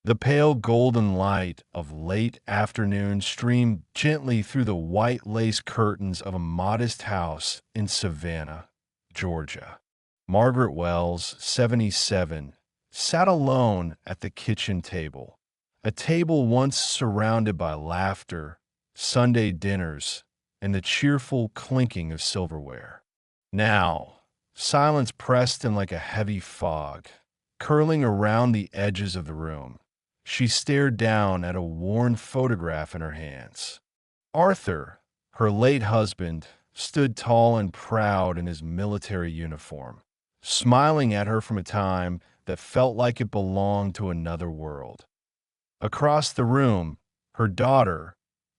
The pale golden light of late afternoon streamed gently through the white lace curtains of a modest house in Savannah, Georgia. Margaret Wells, 77, sat alone at the kitchen table, a table once surrounded by laughter, Sunday dinners, and the cheerful clinking of silverware. Now, silence pressed in like a heavy fog, curling around the edges of the room. She stared down at a worn photograph in her hands. Arthur, her late husband, stood tall and proud in his military uniform, smiling at her from a time that felt like it belonged to another world. Across the room, her daughter,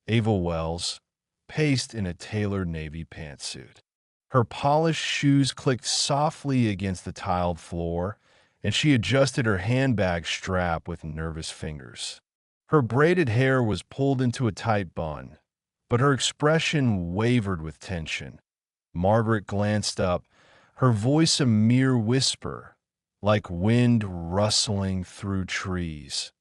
Ava Wells, paced in a tailored navy pantsuit. Her polished shoes clicked softly against the tiled floor, and she adjusted her handbag strap with nervous fingers. Her braided hair was pulled into a tight bun, but her expression wavered with tension. Margaret glanced up, her voice a mere whisper, like wind rustling through trees.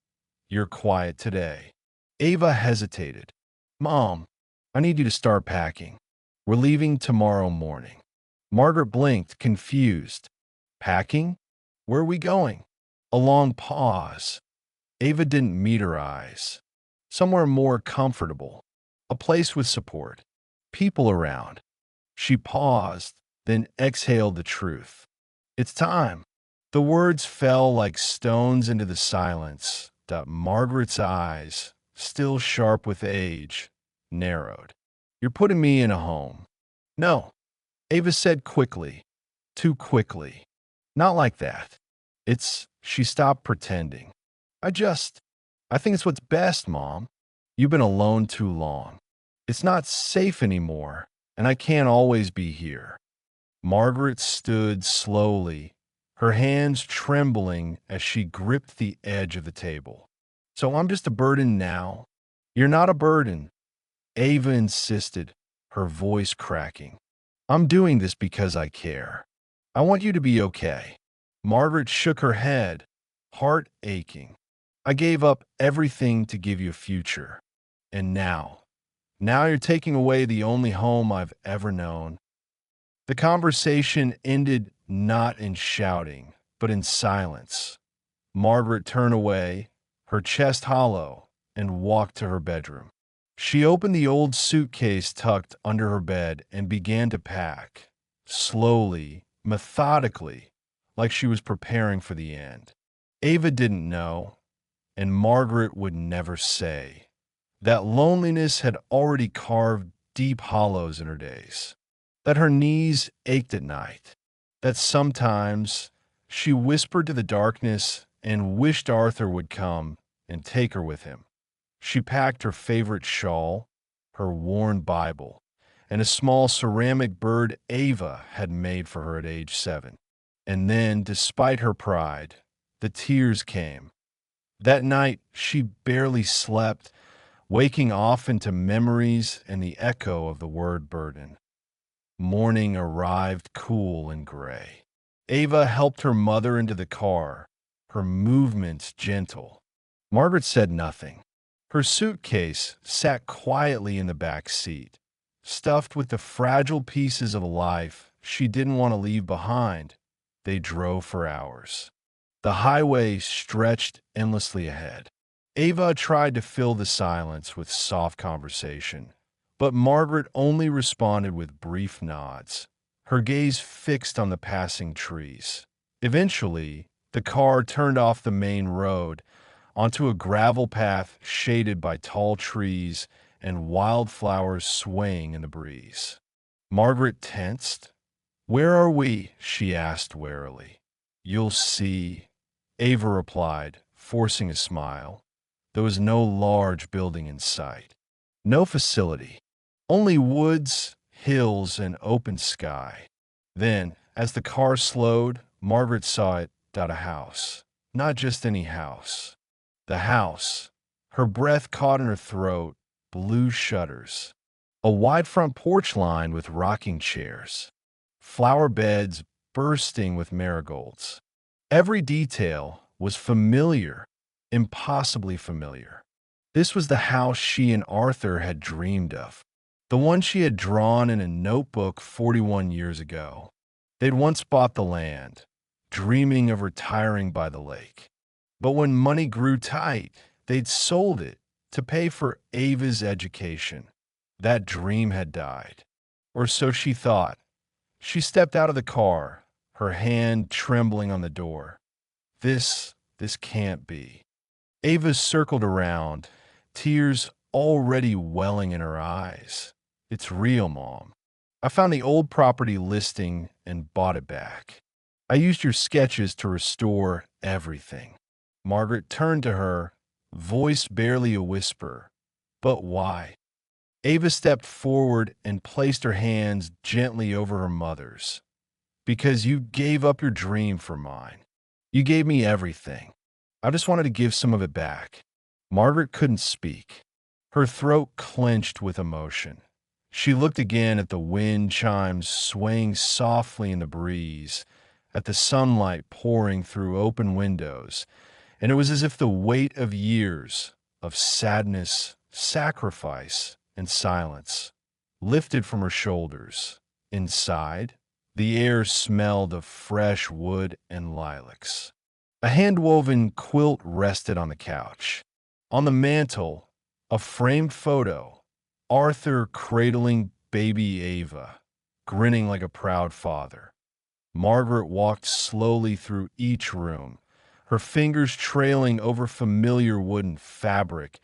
"You're quiet today." Ava hesitated. "Mom, I need you to start packing. We're leaving tomorrow morning." Margaret blinked, confused. "Packing? Where are we going?" A long pause. Ava didn't meet her eyes. "Somewhere more comfortable. A place with support. People around." She paused, then exhaled the truth. "It's time." The words fell like stones into the silence. Margaret's eyes, still sharp with age, narrowed. "You're putting me in a home." "No," Ava said quickly. Too quickly. "Not like that. She stopped pretending. I think it's what's best, Mom. You've been alone too long. It's not safe anymore, and I can't always be here." Margaret stood slowly, her hands trembling as she gripped the edge of the table. "So I'm just a burden now?" "You're not a burden," Ava insisted, her voice cracking. "I'm doing this because I care. I want you to be okay." Margaret shook her head, heart aching. "I gave up everything to give you a future. And now you're taking away the only home I've ever known." The conversation ended not in shouting, but in silence. Margaret turned away, her chest hollow, and walked to her bedroom. She opened the old suitcase tucked under her bed and began to pack, slowly, methodically, like she was preparing for the end. Ava didn't know, and Margaret would never say, that loneliness had already carved deep hollows in her days, that her knees ached at night, that sometimes she whispered to the darkness and wished Arthur would come and take her with him. She packed her favorite shawl, her worn Bible, and a small ceramic bird Ava had made for her at age 7. And then, despite her pride, the tears came. That night, she barely slept, waking often to memories and the echo of the word burden. Morning arrived cool and gray. Ava helped her mother into the car, her movements gentle. Margaret said nothing. Her suitcase sat quietly in the back seat, stuffed with the fragile pieces of life she didn't want to leave behind. They drove for hours. The highway stretched endlessly ahead. Ava tried to fill the silence with soft conversation, but Margaret only responded with brief nods, her gaze fixed on the passing trees. Eventually, the car turned off the main road onto a gravel path shaded by tall trees and wildflowers swaying in the breeze. Margaret tensed. "Where are we?" she asked warily. "You'll see," Ava replied, forcing a smile. There was no large building in sight, no facility, only woods, hills, and open sky. Then, as the car slowed, Margaret saw it a house. Not just any house. The house. Her breath caught in her throat, blue shutters. A wide front porch lined with rocking chairs. Flower beds bursting with marigolds. Every detail was familiar, impossibly familiar. This was the house she and Arthur had dreamed of, the one she had drawn in a notebook 41 years ago. They'd once bought the land, dreaming of retiring by the lake. But when money grew tight, they'd sold it to pay for Ava's education. That dream had died, or so she thought. She stepped out of the car, her hand trembling on the door. This can't be. Ava circled around, tears already welling in her eyes. It's real, Mom. I found the old property listing and bought it back. I used your sketches to restore everything. Margaret turned to her, voice barely a whisper. But why? Ava stepped forward and placed her hands gently over her mother's. Because you gave up your dream for mine. You gave me everything. I just wanted to give some of it back. Margaret couldn't speak. Her throat clenched with emotion. She looked again at the wind chimes swaying softly in the breeze, at the sunlight pouring through open windows, and it was as if the weight of years of sadness, sacrifice, and silence lifted from her shoulders. Inside, the air smelled of fresh wood and lilacs. A hand-woven quilt rested on the couch. On the mantel, a framed photo, Arthur cradling baby Ava, grinning like a proud father. Margaret walked slowly through each room, her fingers trailing over familiar wooden fabric,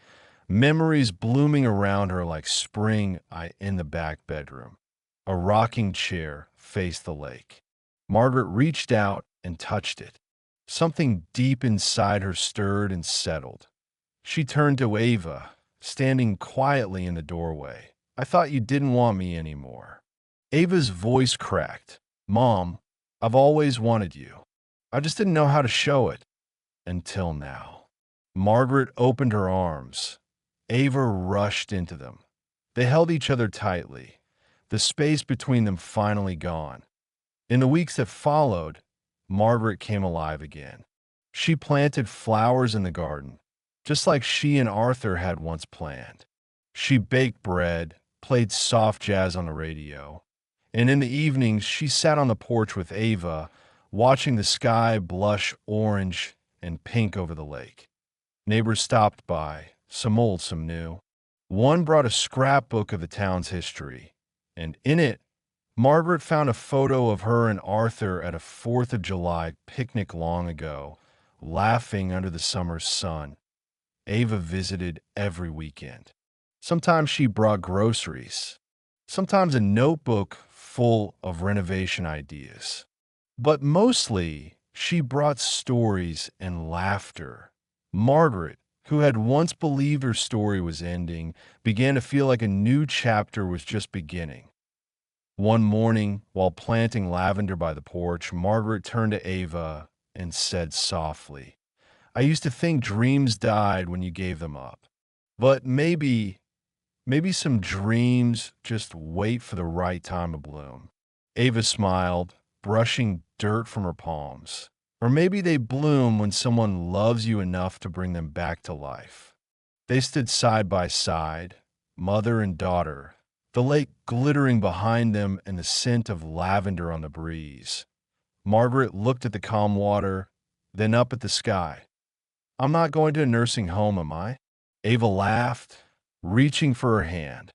memories blooming around her like spring in the back bedroom. A rocking chair faced the lake. Margaret reached out and touched it. Something deep inside her stirred and settled. She turned to Ava, standing quietly in the doorway. I thought you didn't want me anymore. Ava's voice cracked. Mom, I've always wanted you. I just didn't know how to show it. Until now. Margaret opened her arms. Ava rushed into them. They held each other tightly, the space between them finally gone. In the weeks that followed, Margaret came alive again. She planted flowers in the garden, just like she and Arthur had once planned. She baked bread, played soft jazz on the radio, and in the evenings she sat on the porch with Ava, watching the sky blush orange and pink over the lake. Neighbors stopped by, some old, some new. One brought a scrapbook of the town's history, and in it, Margaret found a photo of her and Arthur at a 4th of July picnic long ago, laughing under the summer sun. Ava visited every weekend. Sometimes she brought groceries, sometimes a notebook full of renovation ideas. But mostly, she brought stories and laughter. Margaret, who had once believed her story was ending, began to feel like a new chapter was just beginning. One morning, while planting lavender by the porch, Margaret turned to Ava and said softly, I used to think dreams died when you gave them up. But maybe some dreams just wait for the right time to bloom. Ava smiled, brushing dirt from her palms. Or maybe they bloom when someone loves you enough to bring them back to life. They stood side by side, mother and daughter, the lake glittering behind them and the scent of lavender on the breeze. Margaret looked at the calm water, then up at the sky. I'm not going to a nursing home, am I? Ava laughed, reaching for her hand.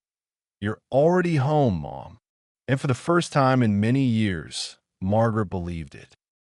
You're already home, Mom. And for the first time in many years, Margaret believed it.